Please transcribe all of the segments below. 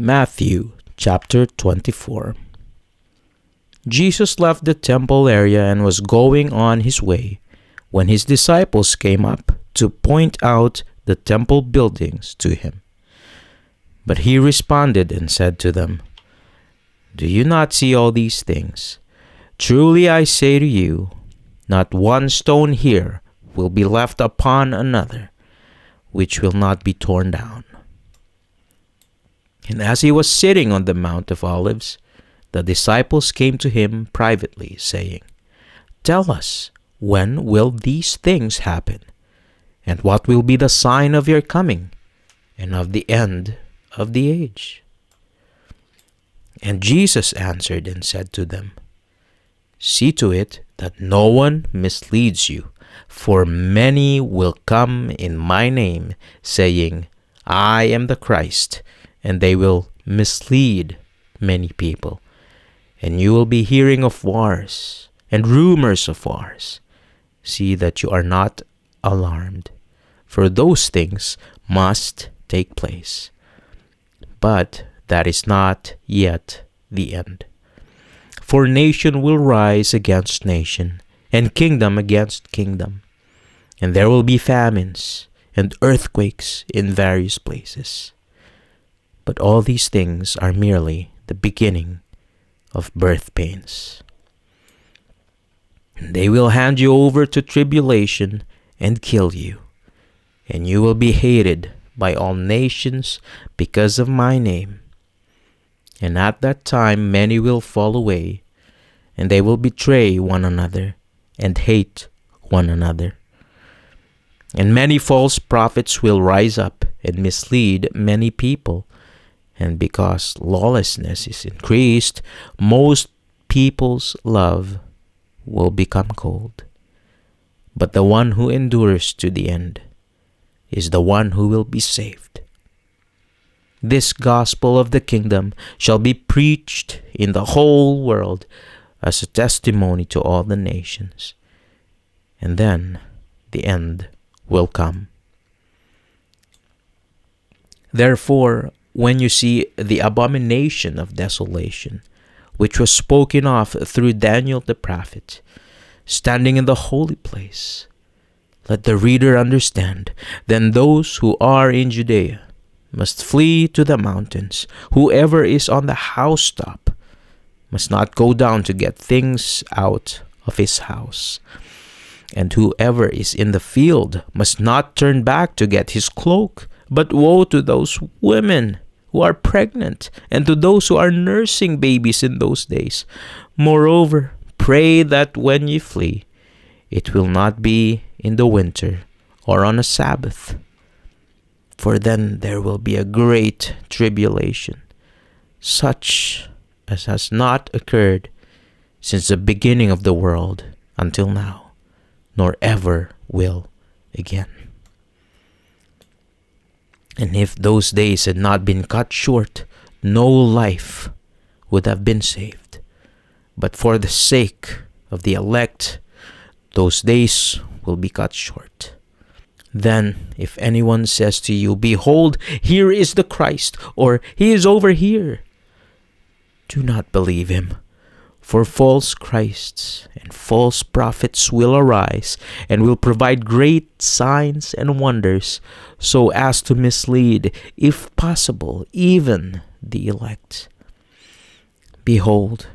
Matthew chapter 24. Jesus left the temple area and was going on his way when his disciples came up to point out the temple buildings to him. But he responded and said to them, "Do you not see all these things? Truly I say to you, not one stone here will be left upon another, which will not be torn down." And as he was sitting on the Mount of Olives, the disciples came to him privately, saying, "Tell us, when will these things happen? And what will be the sign of your coming and of the end of the age?" And Jesus answered and said to them, "See to it that no one misleads you, for many will come in my name, saying, 'I am the Christ,' and they will mislead many people. And you will be hearing of wars and rumors of wars. See that you are not alarmed, for those things must take place. But that is not yet the end. For nation will rise against nation, and kingdom against kingdom. And there will be famines and earthquakes in various places. But all these things are merely the beginning of birth pains. And they will hand you over to tribulation and kill you, and you will be hated by all nations because of my name. And at that time many will fall away, and they will betray one another and hate one another. And many false prophets will rise up and mislead many people. And because lawlessness is increased, most people's love will become cold. But the one who endures to the end is the one who will be saved. This gospel of the kingdom shall be preached in the whole world as a testimony to all the nations. And then the end will come. Therefore, when you see the abomination of desolation, which was spoken of through Daniel the prophet, standing in the holy place, let the reader understand. Then those who are in Judea must flee to the mountains. Whoever is on the housetop must not go down to get things out of his house. And whoever is in the field must not turn back to get his cloak. But woe to those women who are pregnant and to those who are nursing babies in those days. Moreover, pray that when you flee, it will not be in the winter or on a Sabbath. For then there will be a great tribulation, such as has not occurred since the beginning of the world until now, nor ever will again. And if those days had not been cut short, no life would have been saved. But for the sake of the elect, those days will be cut short. Then, if anyone says to you, 'Behold, here is the Christ,' or 'He is over here,' do not believe him. For false Christs and false prophets will arise and will provide great signs and wonders, so as to mislead, if possible, even the elect. Behold,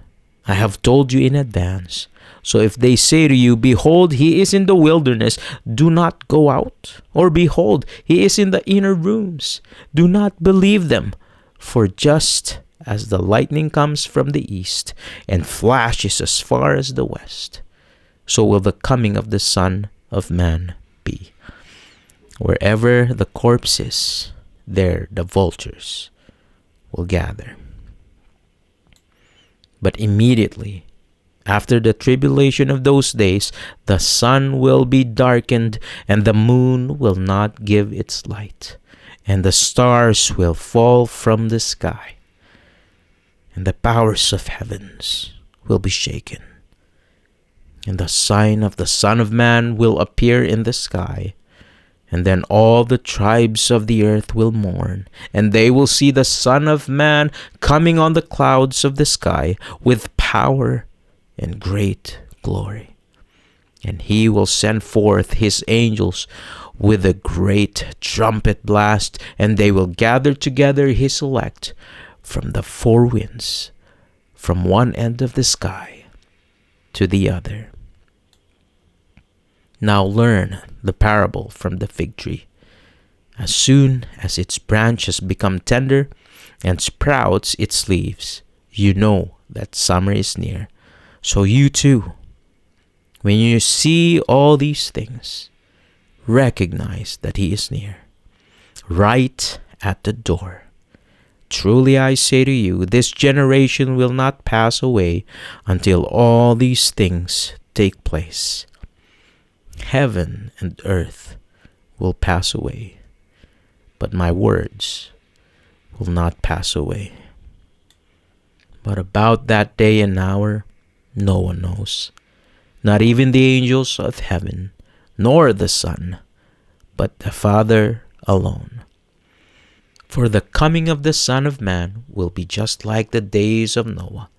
I have told you in advance. So if they say to you, 'Behold, he is in the wilderness,' do not go out. Or 'Behold, he is in the inner rooms,' do not believe them. For just as the lightning comes from the east and flashes as far as the west, so will the coming of the Son of Man be. Wherever the corpse is, there the vultures will gather. But immediately after the tribulation of those days, the sun will be darkened, and the moon will not give its light, and the stars will fall from the sky, and the powers of heavens will be shaken. And the sign of the Son of Man will appear in the sky, And then all the tribes of the earth will mourn, and they will see the Son of Man coming on the clouds of the sky with power and great glory. And he will send forth his angels with a great trumpet blast, and they will gather together his elect from the four winds, from one end of the sky to the other. Now learn the parable from the fig tree. As soon as its branch has become tender and sprouts its leaves, you know that summer is near. So you too, when you see all these things, recognize that he is near, right at the door. Truly I say to you, this generation will not pass away until all these things take place. Heaven and earth will pass away, but my words will not pass away. But about that day and hour, no one knows, not even the angels of heaven, nor the Son, but the Father alone. For the coming of the Son of Man will be just like the days of Noah.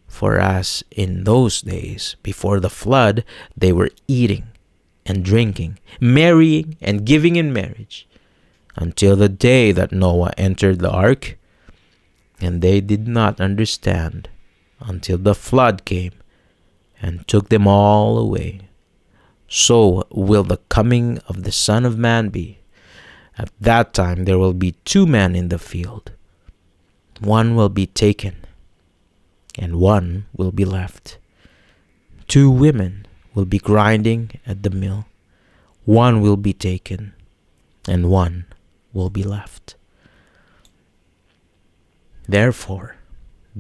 For as in those days before the flood, they were eating and drinking, marrying and giving in marriage, until the day that Noah entered the ark, and they did not understand until the flood came and took them all away. So will the coming of the Son of Man be. At that time there will be two men in the field. One will be taken, and one will be left. Two women will be grinding at the mill. One will be taken, and one will be left. Therefore,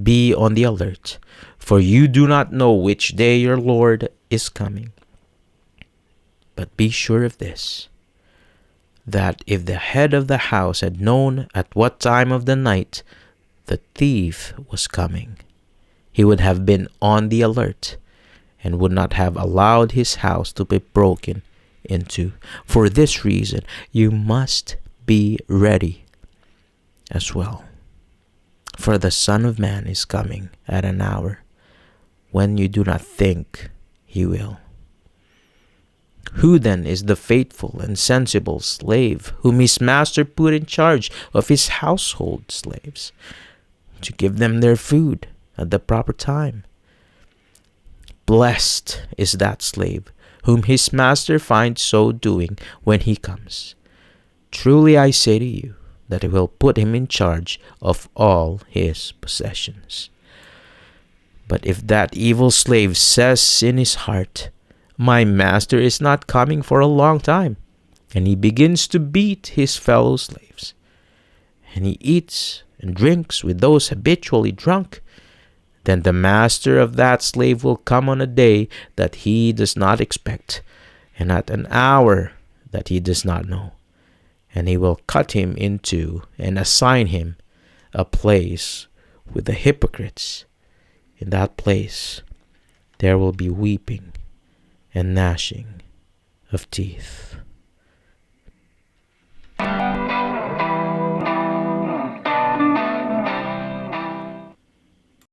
be on the alert, for you do not know which day your Lord is coming. But be sure of this, that if the head of the house had known at what time of the night the thief was coming, he would have been on the alert and would not have allowed his house to be broken into. For this reason, you must be ready as well. For the Son of Man is coming at an hour when you do not think he will. Who then is the faithful and sensible slave whom his master put in charge of his household slaves, to give them their food at the proper time? Blessed is that slave whom his master finds so doing when he comes. Truly I say to you, that he will put him in charge of all his possessions. But if that evil slave says in his heart, my master is not coming for a long time, and he begins to beat his fellow slaves, and he eats and drinks with those habitually drunk, then the master of that slave will come on a day that he does not expect, and at an hour that he does not know, and he will cut him in two and assign him a place with the hypocrites. In that place there will be weeping and gnashing of teeth.